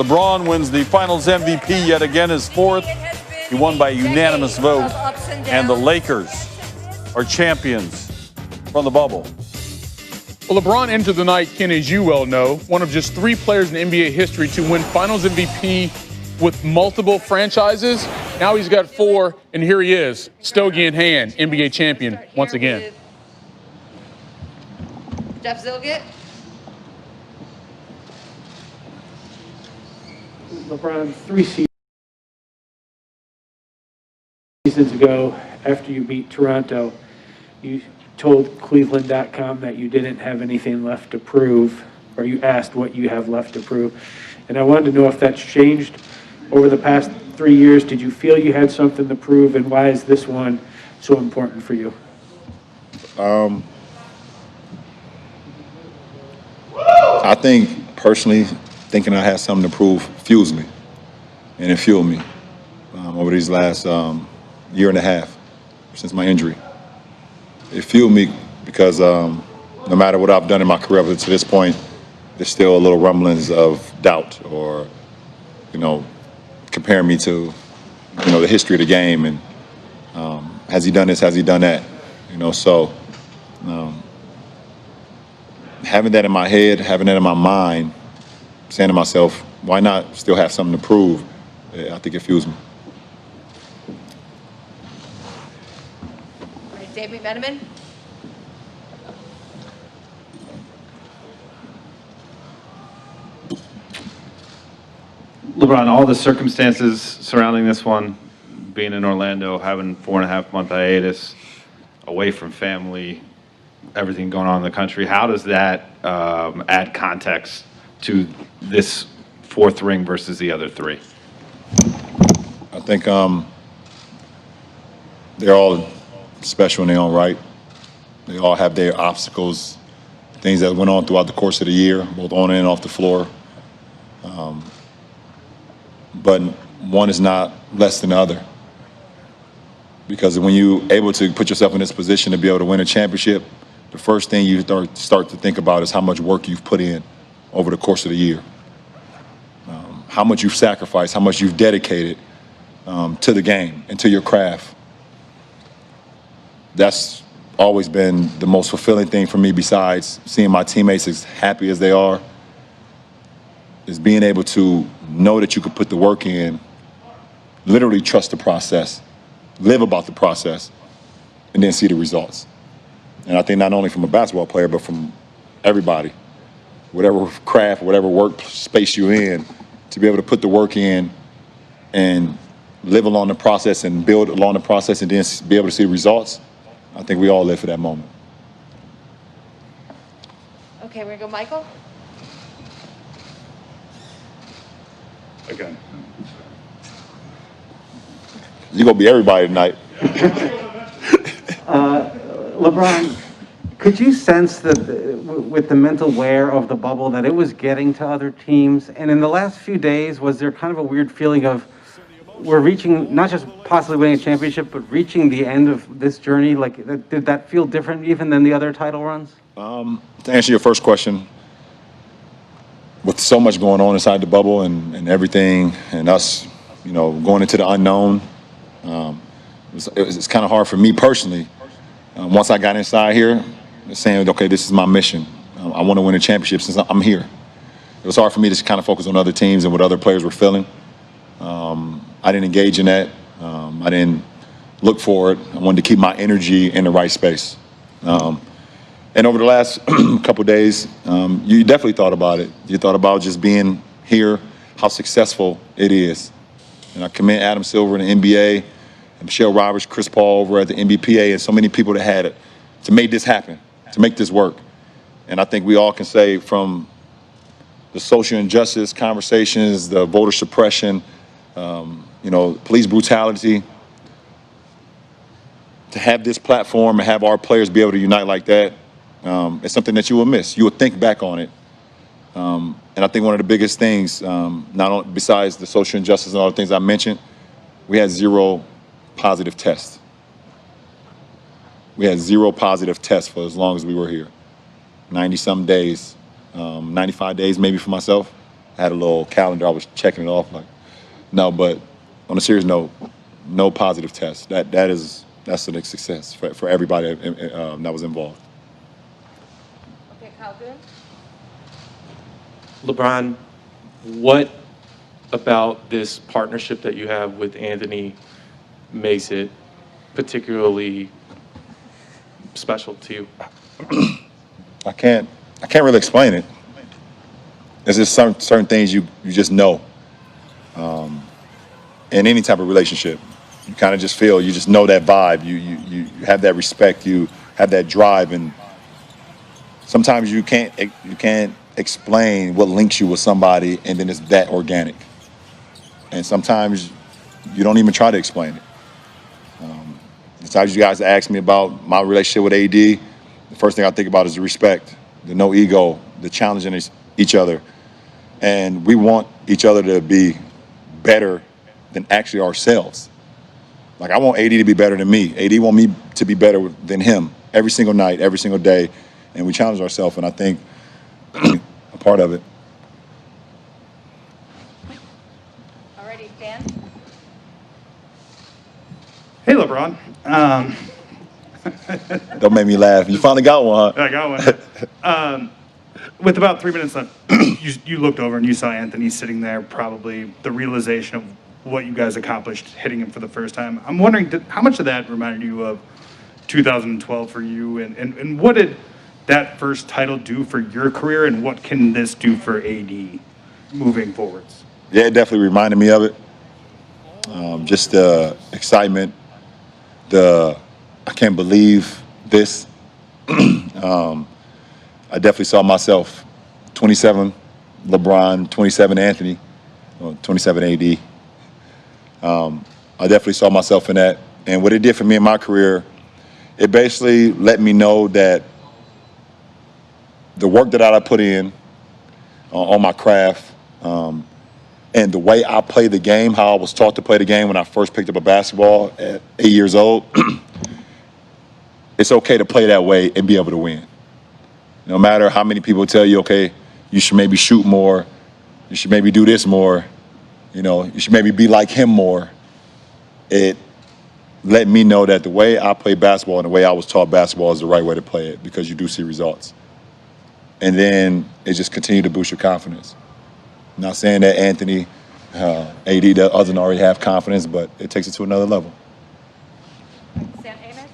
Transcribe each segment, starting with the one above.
LeBron wins the Finals MVP yet again, his fourth. He won by a unanimous vote. And the Lakers are champions from the bubble. Well, LeBron entered the night, Ken, as you well know, one of just 3 players in NBA history to win Finals MVP with multiple franchises. Now he's got 4, and here he is, stogie in hand, NBA champion once again. Jeff Zilgett. LeBron, 3 seasons ago, after you beat Toronto, you told Cleveland.com that you didn't have anything left to prove, or you asked what you have left to prove. And I wanted to know if that's changed over the past 3 years. Did you feel you had something to prove, and why is this one so important for you? I think, personally, thinking I had something to prove fuels me, and it fueled me over these last year and a half since my injury. It fueled me because no matter what I've done in my career up to this point, there's still a little rumblings of doubt or, comparing me to, the history of the game and has he done this, has he done that, so having that in my head, having that in my mind, saying to myself, why not still have something to prove? I think it fuels me. All right, Dave McMenamin. LeBron, all the circumstances surrounding this one, being in Orlando, having 4.5-month hiatus, away from family, everything going on in the country, how does that add context to this 4th ring versus the other 3? I think they're all special in their own right. They all have their obstacles, things that went on throughout the course of the year, both on and off the floor. But one is not less than the other. Because when you're able to put yourself in this position to be able to win a championship, the first thing you start to think about is how much work you've put in over the course of the year. How much you've sacrificed, how much you've dedicated to the game and to your craft. That's always been the most fulfilling thing for me, besides seeing my teammates as happy as they are, is being able to know that you could put the work in, literally trust the process, live about the process, and then see the results. And I think not only from a basketball player, but from everybody, whatever craft, whatever work space you're in, to be able to put the work in and live along the process and build along the process and then be able to see results, I think we all live for that moment. Okay, we're gonna go Michael. Again. You're going to be everybody tonight. LeBron, could you sense that with the mental wear of the bubble that it was getting to other teams? And in the last few days, was there kind of a weird feeling of we're reaching, not just possibly winning a championship, but reaching the end of this journey? Like, did that feel different even than the other title runs? To answer your first question, with so much going on inside the bubble and everything, and us, going into the unknown, it's kind of hard for me personally. Once I got inside here, saying, okay, this is my mission. I want to win a championship since I'm here. It was hard for me to kind of focus on other teams and what other players were feeling. I didn't engage in that. I didn't look for it. I wanted to keep my energy in the right space. And over the last couple of days, you definitely thought about it. You thought about just being here, how successful it is. And I commend Adam Silver in the NBA, and Michelle Roberts, Chris Paul over at the NBPA, and so many people that had it to make this happen, to make this work. And I think we all can say, from the social injustice conversations, the voter suppression, police brutality, to have this platform and have our players be able to unite like that, it's something that you will miss. You will think back on it. And I think one of the biggest things, not only besides the social injustice and all the things I mentioned, we had 0 positive tests. We had 0 positive tests for as long as we were here. 90-some days, 95 days maybe for myself. had a little calendar. I was checking it off. Like, no, but on a serious note, no positive tests. That's a success for everybody that was involved. Okay, Kyle Boone. LeBron, what about this partnership that you have with Anthony makes it particularly special to you? I can't really explain it. There's just certain things you just know. In any type of relationship, you kind of just feel, you just know that vibe. You have that respect. You have that drive, and sometimes you can't explain what links you with somebody, and then it's that organic. And sometimes you don't even try to explain it. Sometimes you guys ask me about my relationship with AD. The first thing I think about is the respect, the no ego, the challenging each other. And we want each other to be better than actually ourselves. Like, I want AD to be better than me. AD want me to be better than him every single night, every single day. And we challenge ourselves, and I think a part of it. Alrighty, Dan. Hey, LeBron. Don't make me laugh. You finally got one, huh? I got one. With about 3 minutes left, you looked over and you saw Anthony sitting there, probably the realization of what you guys accomplished, hitting him for the first time. I'm wondering, how much of that reminded you of 2012 for you, and what did that first title do for your career, and what can this do for AD moving forwards? Yeah, it definitely reminded me of it. Just the excitement, I can't believe this. I definitely saw myself 27 LeBron, 27 Anthony, 27 AD. I definitely saw myself in that. And what it did for me in my career, it basically let me know that the work that I put in on my craft, and the way I play the game, how I was taught to play the game when I first picked up a basketball at 8 years old, it's okay to play that way and be able to win. No matter how many people tell you, okay, you should maybe shoot more, you should maybe do this more, you should maybe be like him more. It let me know that the way I play basketball and the way I was taught basketball is the right way to play it, because you do see results. And then it just continued to boost your confidence. Not saying that Anthony, AD doesn't already have confidence, but it takes it to another level. Sam Amick.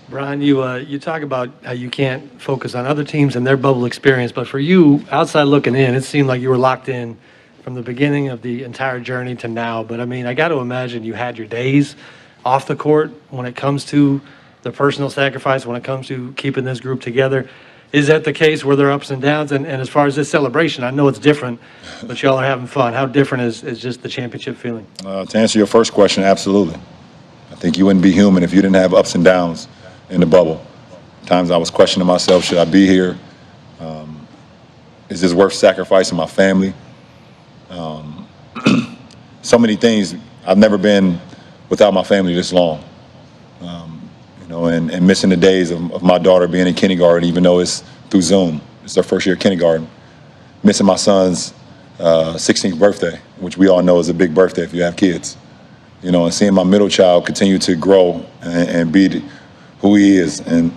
Brian, you talk about how you can't focus on other teams and their bubble experience, but for you, outside looking in, it seemed like you were locked in from the beginning of the entire journey to now. But I mean, I got to imagine you had your days off the court when it comes to the personal sacrifice, when it comes to keeping this group together. Is that the case? Were there ups and downs? And as far as this celebration, I know it's different, but y'all are having fun. How different is just the championship feeling? To answer your first question, absolutely. I think you wouldn't be human if you didn't have ups and downs in the bubble. Times I was questioning myself, should I be here? Is this worth sacrificing my family? So many things. I've never been without my family this long. And missing the days of my daughter being in kindergarten, even though it's through Zoom. It's their first year of kindergarten. Missing my son's 16th birthday, which we all know is a big birthday if you have kids. And seeing my middle child continue to grow and be who he is. And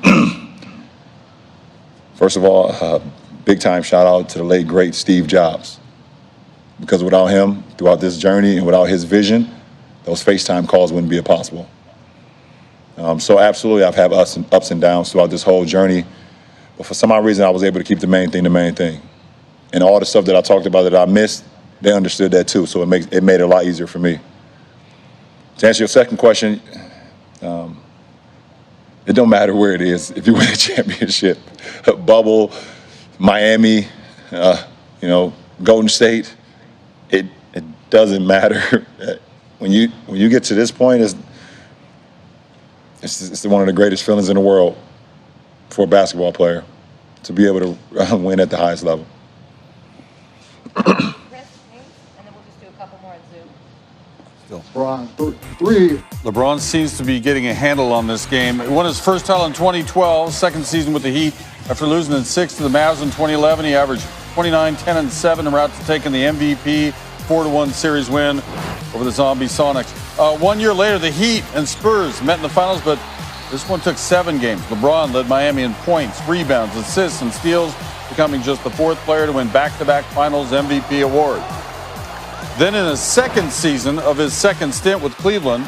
first of all, big time shout out to the late, great Steve Jobs. Because without him, throughout this journey and without his vision, those FaceTime calls wouldn't be possible. So absolutely, I've had ups and downs throughout this whole journey. But for some odd reason, I was able to keep the main thing. And all the stuff that I talked about that I missed, they understood that too. So it made it a lot easier for me. To answer your second question, it don't matter where it is. If you win a championship, bubble, Miami, Golden State, it doesn't matter. When you get to this point, it's one of the greatest feelings in the world for a basketball player, to be able to win at the highest level. Chris, and then we'll just do a couple more on Zoom. Still. LeBron, three. LeBron seems to be getting a handle on this game. He won his first title in 2012, second season with the Heat. After losing in 6 to the Mavs in 2011, he averaged 29, 10, and 7 en route to taking the MVP 4-1 series win over the Zombie Sonics. 1 year later, the Heat and Spurs met in the finals, but this one took 7 games. LeBron led Miami in points, rebounds, assists, and steals, becoming just the 4th player to win back-to-back finals MVP awards. Then in the second season of his second stint with Cleveland,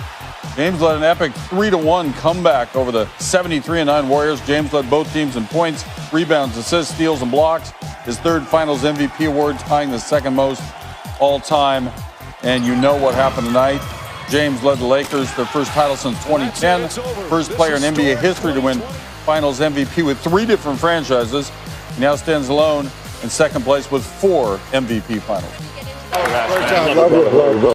James led an epic 3-1 comeback over the 73-9 Warriors. James led both teams in points, rebounds, assists, steals, and blocks. His 3rd Finals MVP award, tying the 2nd most all-time. And you know what happened tonight. James led the Lakers, their first title since 2010. First player in NBA history to win Finals MVP with 3 different franchises. He now stands alone in second place with 4 MVP finals. Great job, love you.